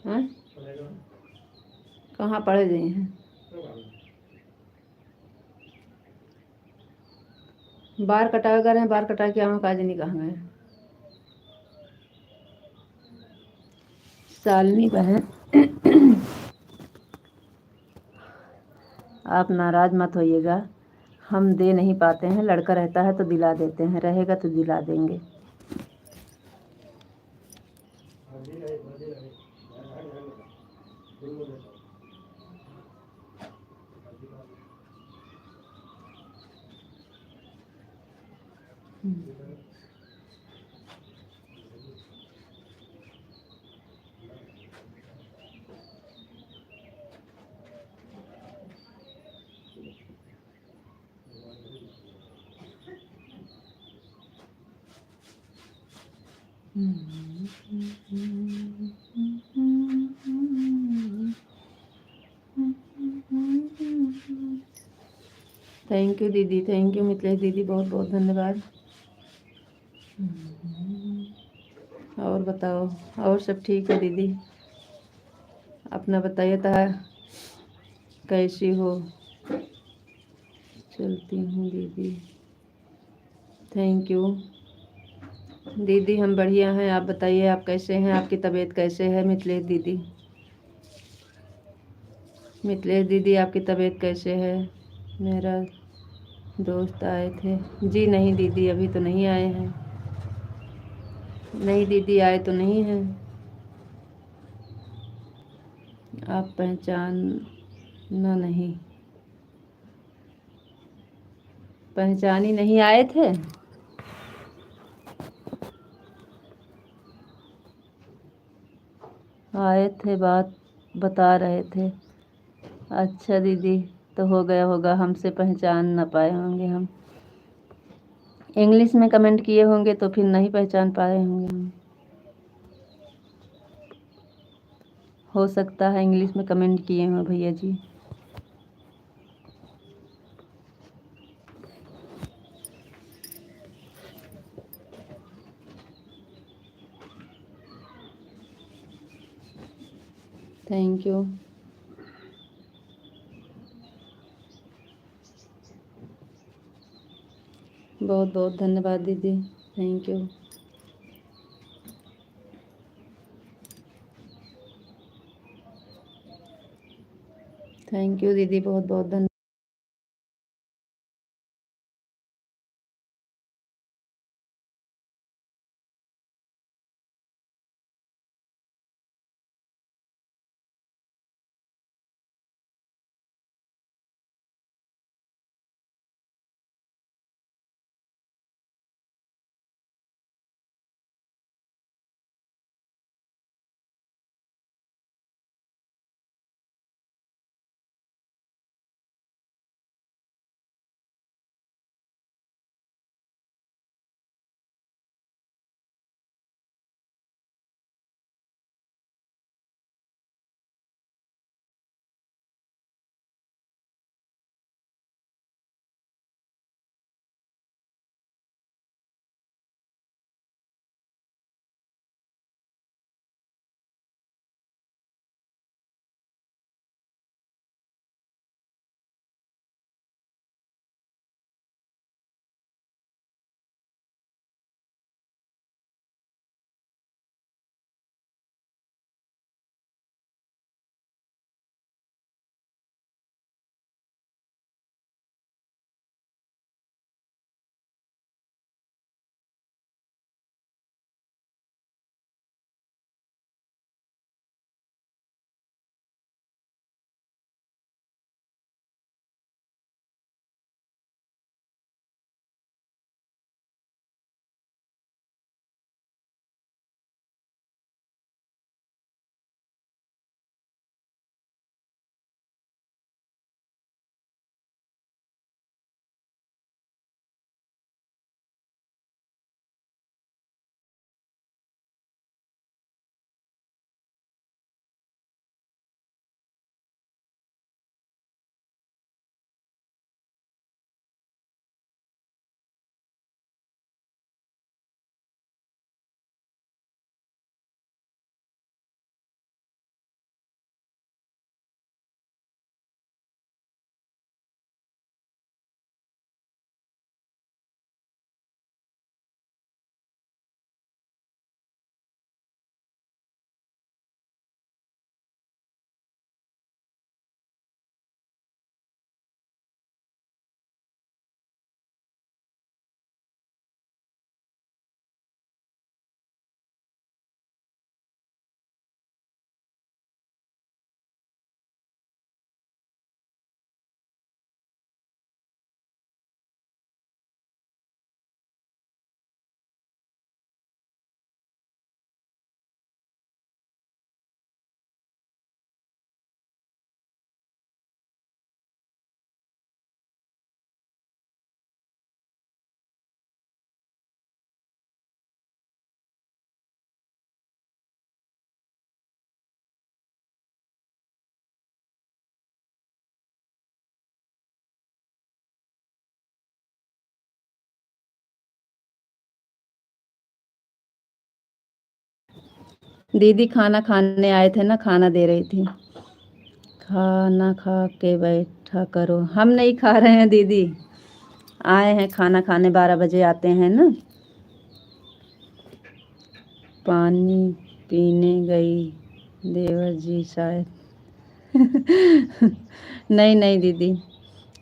हाँ? कहाँ पढ़े गए हैं? बार कटावे कर रहे हैं, बार कटा के आवा, काज नहीं कहाँ गए? शालिनी बहन आप नाराज मत होइएगा, हम दे नहीं पाते हैं, लड़का रहता है तो दिला देते हैं, रहेगा तो दिला देंगे। थैंक यू दीदी, थैंक यू मिथिलेश दीदी, बहुत बहुत धन्यवाद। और बताओ, और सब ठीक है दीदी? अपना बताइए तो, कैसी हो? चलती हूँ दीदी, थैंक यू दीदी, हम बढ़िया हैं, आप बताइए आप कैसे हैं, आपकी तबीयत कैसे है? मिथिलेश दीदी, मिथिलेश दीदी आपकी तबीयत कैसे है? मेरा दोस्त आए थे जी? नहीं दीदी, अभी तो नहीं आए हैं। नहीं दीदी, आए तो नहीं हैं। आप पहचाना नहीं? पहचानी नहीं, आए थे? आए थे, बात बता रहे थे। अच्छा दीदी, तो हो गया होगा, हमसे पहचान ना पाए होंगे हम। इंग्लिश में कमेंट किए होंगे तो फिर नहीं पहचान पाए होंगे हम। हो सकता है इंग्लिश में कमेंट किए हों भैया जी। Thank you. बहुत बहुत धन्यवाद दीदी, थैंक यू। थैंक यू दीदी, बहुत बहुत धन्यवाद। दीदी खाना खाने आए थे ना, खाना दे रही थी। खाना खा के बैठा करो। हम नहीं खा रहे हैं दीदी, आए हैं खाना खाने, 12 बजे आते हैं ना। पानी पीने गई देवर जी शायद। नहीं नहीं दीदी,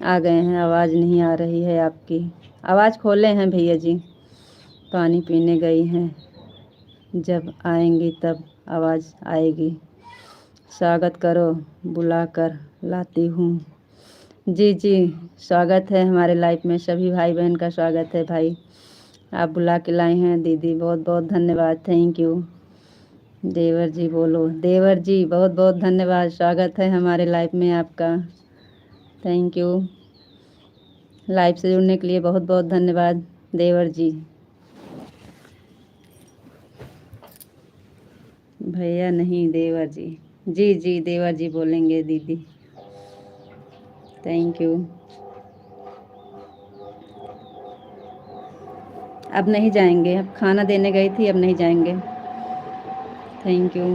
आ गए हैं। आवाज़ नहीं आ रही है आपकी। आवाज़ खोले हैं भैया जी। पानी पीने गई हैं, जब आएंगी तब आवाज़ आएगी। स्वागत करो, बुलाकर लाती हूँ। जी जी, स्वागत है हमारे लाइफ में। सभी भाई बहन का स्वागत है भाई। आप बुला के लाए हैं दीदी, बहुत बहुत धन्यवाद, थैंक यू। देवर जी बोलो, देवर जी बहुत बहुत धन्यवाद, स्वागत है हमारे लाइफ में आपका। Thank you. लाइव से जुड़ने के लिए बहुत बहुत धन्यवाद देवर जी। भैया नहीं देवर जी। जी जी देवर जी बोलेंगे दीदी। Thank you. अब नहीं जाएंगे, अब खाना देने गई थी, अब नहीं जाएंगे। Thank you.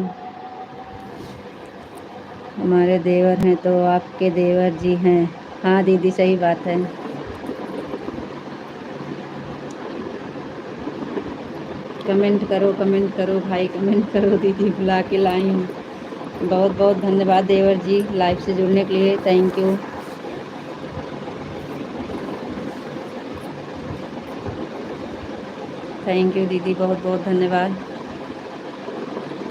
हमारे देवर हैं तो आपके देवर जी हैं। हाँ दीदी सही बात है। कमेंट करो भाई, कमेंट करो। दीदी बुला के लाई हूँ। बहुत बहुत धन्यवाद देवर जी लाइव से जुड़ने के लिए। Thank you. थैंक यू दीदी, बहुत बहुत धन्यवाद।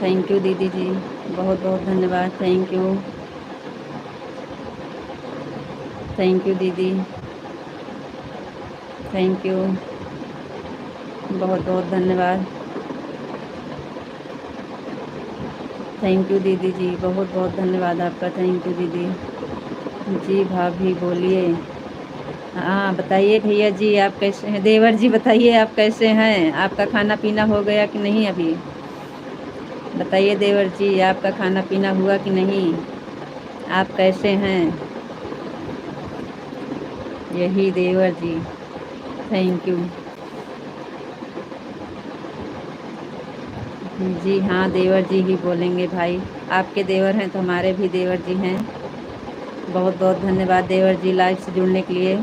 थैंक यू दीदी जी, बहुत बहुत धन्यवाद। Thank you. थैंक यू दीदी। थैंक यू, बहुत बहुत धन्यवाद। थैंक यू दीदी जी, बहुत बहुत धन्यवाद आपका। थैंक यू दीदी जी। भाभी बोलिए। हाँ बताइए भैया जी आप कैसे हैं। देवर जी बताइए आप कैसे हैं। आपका खाना पीना हो गया कि नहीं अभी। बताइए देवर जी आपका खाना पीना हुआ कि नहीं। आप कैसे हैं। यही देवर जी। थैंक यू जी। हाँ देवर जी ही बोलेंगे भाई। आपके देवर हैं तो हमारे भी देवर जी हैं। बहुत बहुत धन्यवाद देवर जी लाइव से जुड़ने के लिए।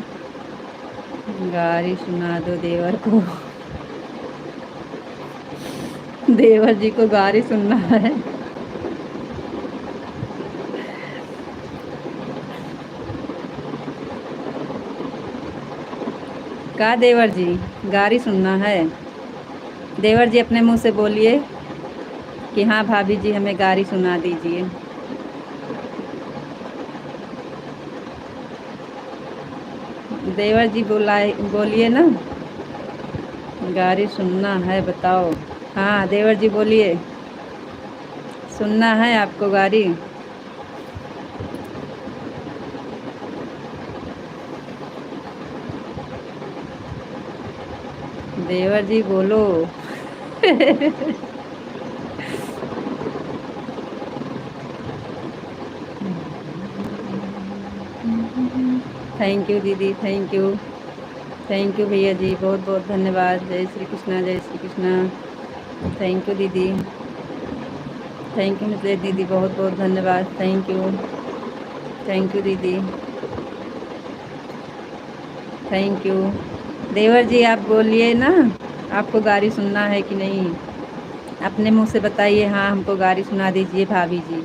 गारी सुना दो देवर को। देवर जी को गारी सुनना है। का देवर जी गारी सुनना है। देवर जी अपने मुंह से बोलिए कि हाँ भाभी जी हमें गारी सुना दीजिए। देवर जी बोलिए ना। गारी सुनना है बताओ। हाँ देवर जी बोलिए। सुनना है आपको गारी। देवर जी बोलो। थैंक यू दीदी। Thank you. थैंक यू भैया जी, बहुत बहुत धन्यवाद। जय श्री कृष्णा, जय श्री कृष्णा। थैंक यू दीदी। थैंक यू मिथिलेश दीदी, बहुत बहुत धन्यवाद। Thank you. थैंक यू दीदी। Thank you. देवर जी आप बोलिए ना, आपको गारी सुनना है कि नहीं। अपने मुंह से बताइए हाँ हमको गारी सुना दीजिए भाभी जी।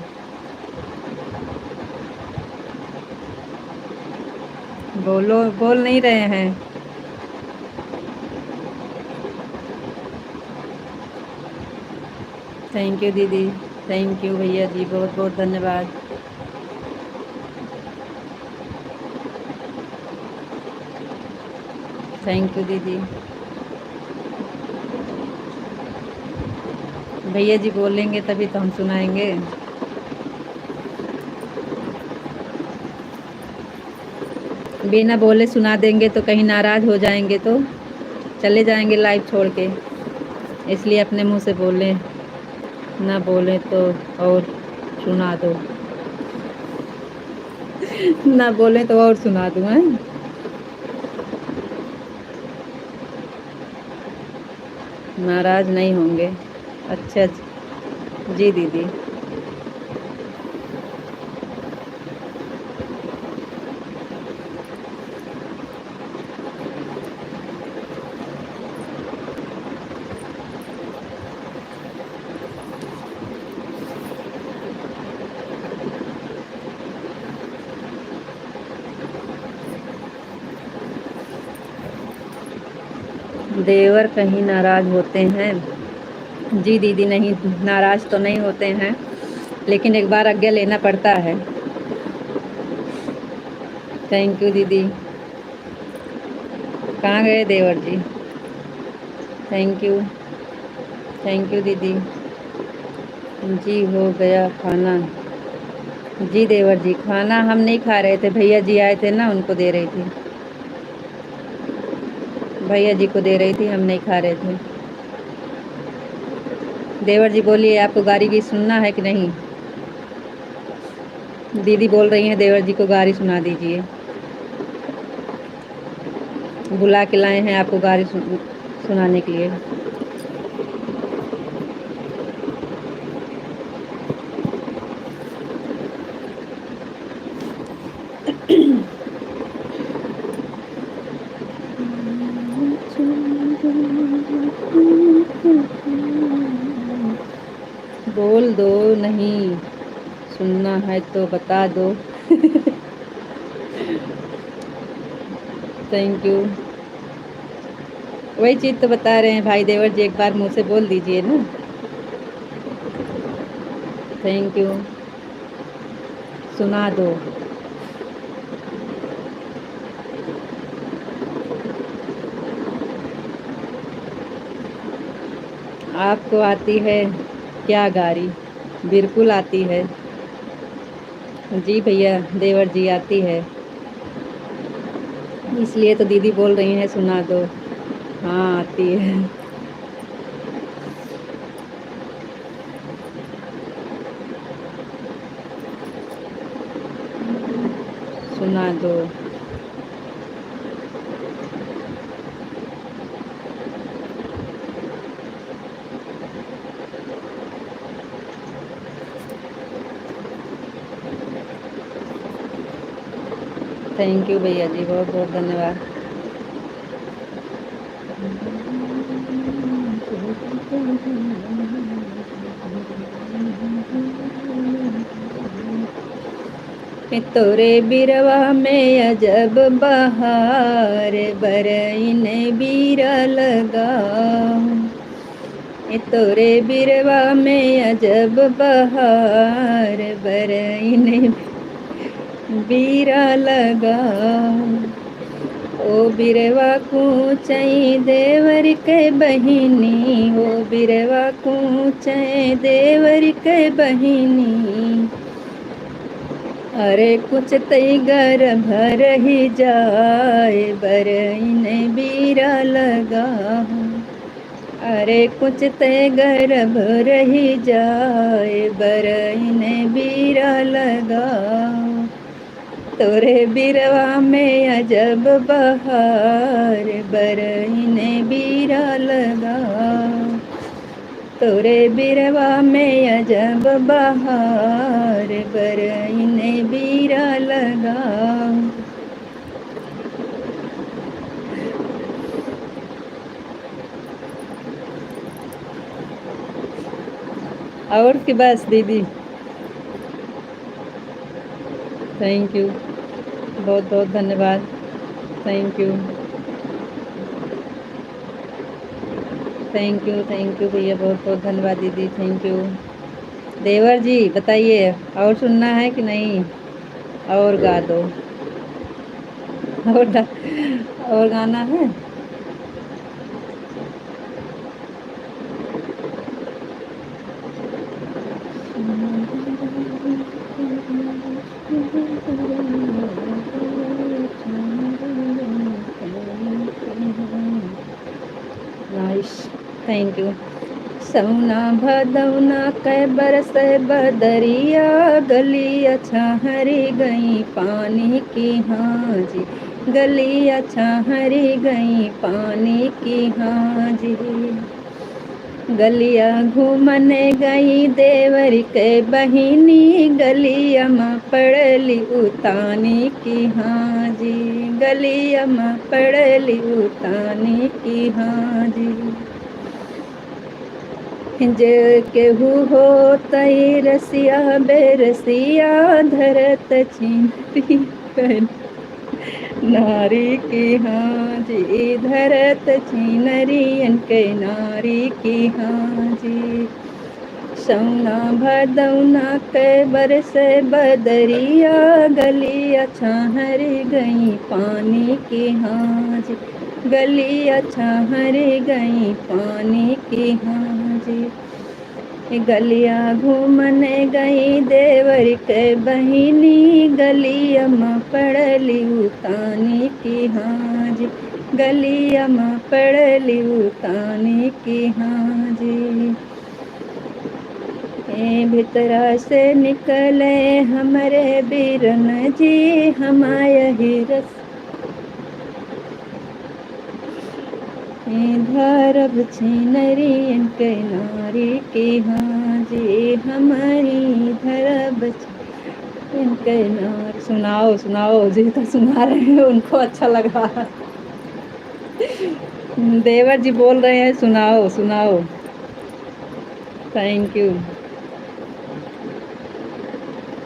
बोलो, बोल नहीं रहे हैं। थैंक यू दीदी। थैंक यू भैया जी, बहुत बहुत धन्यवाद। थैंक यू दीदी। भैया जी बोलेंगे तभी तो हम सुनाएंगे। बिना बोले सुना देंगे तो कहीं नाराज़ हो जाएंगे तो चले जाएंगे लाइव छोड़ के। इसलिए अपने मुंह से बोलें, ना बोले तो और सुना दो। ना बोले तो और सुना दूँ हैं। नाराज़ नहीं होंगे। अच्छा जी दीदी। देवर कहीं नाराज़ होते हैं। जी दीदी नहीं, नाराज़ तो नहीं होते हैं, लेकिन एक बार आज्ञा लेना पड़ता है। थैंक यू दीदी। कहाँ गए देवर जी। Thank you. थैंक यू दीदी जी। हो गया खाना। जी देवर जी, खाना हम नहीं खा रहे थे, भैया जी आए थे ना, उनको दे रही थी। भैया जी को दे रही थी, हम नहीं खा रहे थे। देवर जी बोलिए, आपको गारी की सुनना है कि नहीं? दीदी बोल रही हैं देवर जी को गारी सुना दीजिए। बुला के लाए हैं आपको गारी सुनाने के लिए। बोल दो, नहीं सुनना है तो बता दो। Thank you. वही चीज तो बता रहे हैं भाई देवर जी, एक बार मुंह से बोल दीजिए ना। Thank you. सुना दो। आपको आती है क्या गारी? बिल्कुल आती है। जी भैया देवर जी, आती है। इसलिए तो दीदी बोल रही हैं सुना दो। हाँ आती है। सुना दो। थैंक यू भैया जी, बहुत बहुत धन्यवाद। तोरे बिरवा में अजब बहार, बरईन बीरा लगा। तोरे बिरवा में अजब बहार, बरईन बीरा लगा। ओ बिरवा कूचई देवर के बहिनी, ओ बिरवा कूचई देवर के बहिनी। अरे कुछ तई गर भर ही जाए, बरईन बीरा लगा। अरे कुछ तय गर भर ही जाए, बरईन बीरा लगा। तोरे बिरवा में अजब बहार, बरईन बीरा लगा। तोरे बिरवा में अजब बहार, बरईन बीरा लगा। और की बस दीदी? थैंक यू, बहुत बहुत धन्यवाद। Thank you. थैंक यू भैया, बहुत बहुत धन्यवाद दीदी, थैंक यू। देवर जी बताइए, और सुनना है कि नहीं? और गा दो। और गाना है? Nice, thank you. सौना भदौना कै बरस बदरिया, गलिया छाहरी गई पानी की हाजी। गलिया छाहरी गई पानी की हाजी। गलिया घूमने गई देवर के बहिनी, गलिया माँ पड़ली उतानी की हाजी। गलिया माँ पड़ली उतानी की हाजी। जे केहू हो तई रसिया बेरसिया, धरत छिनरी कर नारी की हाजी। धरत छिनरियन के नारी की हाजी। सौना भदौना के बरस बदरिया, गलिया छाहरी गई पानी की हाजी। गलिया छाहरी गई पानी की हाजी। गलिया घूमने गई देवर के बहिनी, गलिया में पड़ली उतानी की हाजी, गलिया में पड़ली उतानी की हाजी। भीतरा से निकले हमरे बीरन जी, हमायही रस धरब छिनरी इनके नारी की हाजी, हमारी धरब इनके नारी। सुनाओ सुनाओ जी, तो सुना रहे हैं, उनको अच्छा लग रहा है। देवर जी बोल रहे हैं सुनाओ सुनाओ। थैंक यू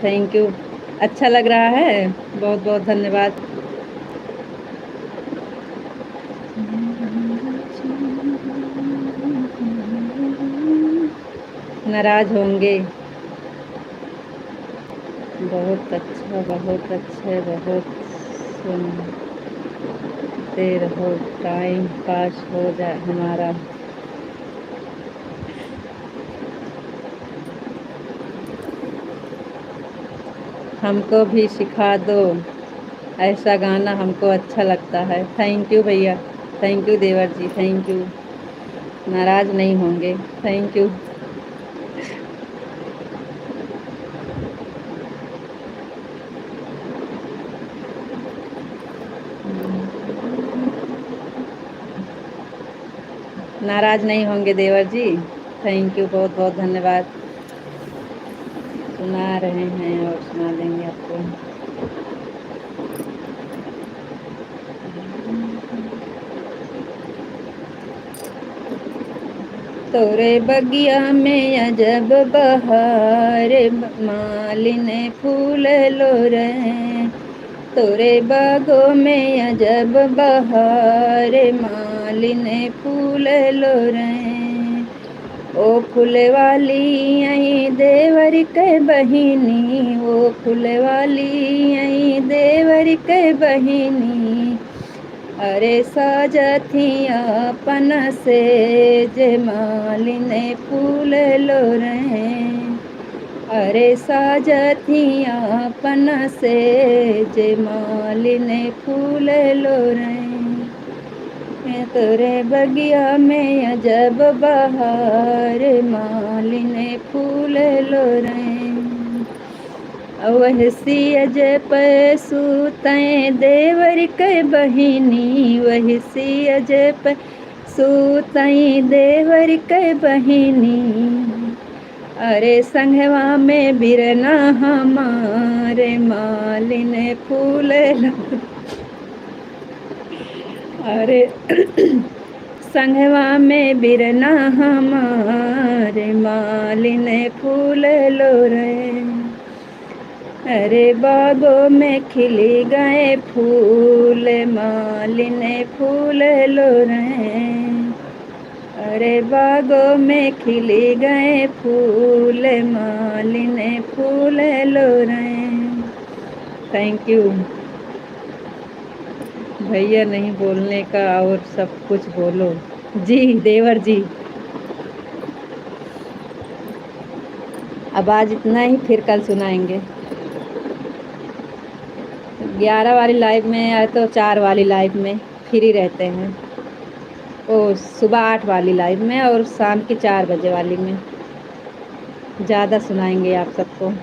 थैंक यू, अच्छा लग रहा है, बहुत बहुत धन्यवाद। नाराज होंगे, बहुत अच्छा बहुत अच्छे, बहुत सुनते रहो, टाइम पास हो जाए हमारा। हमको भी सिखा दो ऐसा गाना, हमको अच्छा लगता है। थैंक यू भैया, थैंक यू देवर जी, थैंक यू। नाराज नहीं होंगे, थैंक यू। नाराज नहीं होंगे देवर जी, थैंक यू, बहुत बहुत धन्यवाद। सुना रहे हैं और सुना देंगे आपको। तोरे बगिया में अजब बहार, मालिन फूल लो रे, तोरे बागों में अजब बहार, मालिन फूल लो रे। ओ फूल वाली आई देवर के बहिनी, ओ फूल वाली आई देवर के बहिनी, अरे साजथी अपन से जे मालिन फूल लो रे, अरे साजथी अपन से जे मालिन फूल लो रे। तोरे बगिया में अजब बहार, मालिन फूल लो रे। वह सियज पे सूतै देवर के बहिनी, वह सियज पे सूतै देवर के बहिनी, अरे संगवा में बिरना हमारे मालिन फूल लो, अरे संगवा में बिरना हमारे मालिन फूल लो रे। अरे बागों में खिली गए फूल, मालिन फूल लो रे, अरे बागों में खिली गए फूल, मालिन फूल लो रे। थैंक यू भैया, नहीं बोलने का और सब कुछ बोलो जी देवर जी। अब आज इतना ही, फिर कल सुनाएंगे। 11 वाली लाइव में या तो 4 वाली लाइव में फ्री रहते हैं, ओ सुबह 8 वाली लाइव में और शाम की 4 बजे वाली में ज़्यादा सुनाएंगे आप सबको।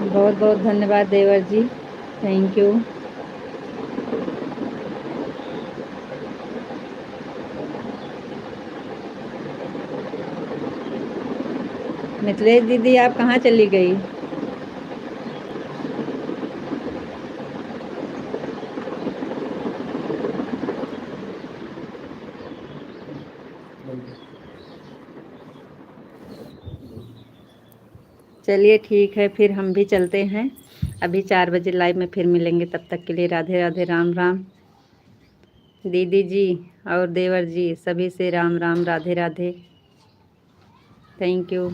बहुत बहुत धन्यवाद देवर जी, थैंक यू। मिथिलेश दीदी आप कहाँ चली गई? चलिए ठीक है, फिर हम भी चलते हैं। अभी 4 बजे लाइव में फिर मिलेंगे, तब तक के लिए राधे राधे, राम राम। दीदी जी और देवर जी सभी से राम राम, राधे राधे, थैंक यू।